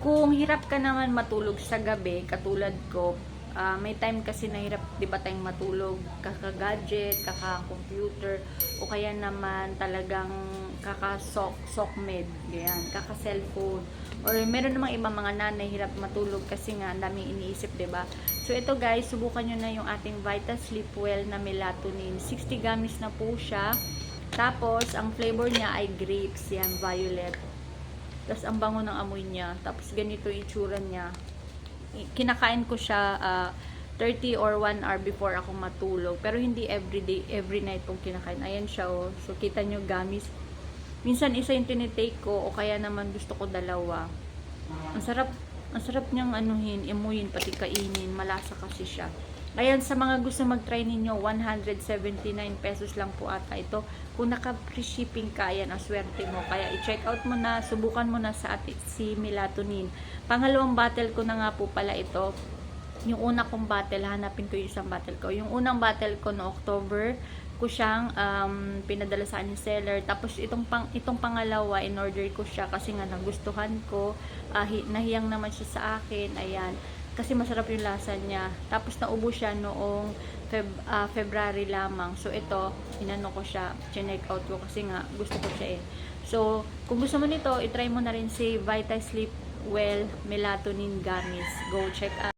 Kung hirap ka naman matulog sa gabi, katulad ko, may time kasi na hirap, di ba, tayong matulog, kaka-gadget, kaka-computer, o kaya naman talagang kaka-sock med, ganyan, kaka-cellphone, or meron namang ibang mga nanay hirap matulog kasi nga ang daming iniisip, di ba? So ito guys, subukan nyo na yung ating Vita Sleep Well na melatonin. 60 gummies na po siya. Tapos, ang flavor niya ay grapes, yan, violet. Tapos, ang bango ng amoy niya. Tapos, ganito yung itsura niya. Kinakain ko siya 30 or 1 hour before ako matulog. Pero, hindi everyday, every night kong kinakain. Ayan siya, oh. So, kita nyo, gummies. Minsan, isa yung tinitake ko, o kaya naman gusto ko dalawa. Ang sarap niyang anuhin, imuyin, pati kainin. Malasa kasi siya. Ayan, sa mga gusto mag-try ninyo, 179 pesos lang po ata ito. Kung naka-free shipping ka, ayan, aswerte mo. Kaya i-check out mo na, subukan mo na sa atin si melatonin. Pangalawang bottle ko na nga po pala ito. Yung una kong bottle, hanapin ko yung isang bottle ko. Yung unang bottle ko no October, ko siyang pinadala sa akin seller. Tapos itong pangalawa, in-order ko siya kasi nga nagustuhan ko. Nahiyang naman siya sa akin. Ayan. Kasi masarap yung lasa niya. Tapos naubos siya noong February lamang. So ito, inano ko siya, check out ko kasi nga gusto ko siya eh. So, kung gusto mo nito, itry mo na rin si Vita Sleep Well Melatonin Gummies. Go check out.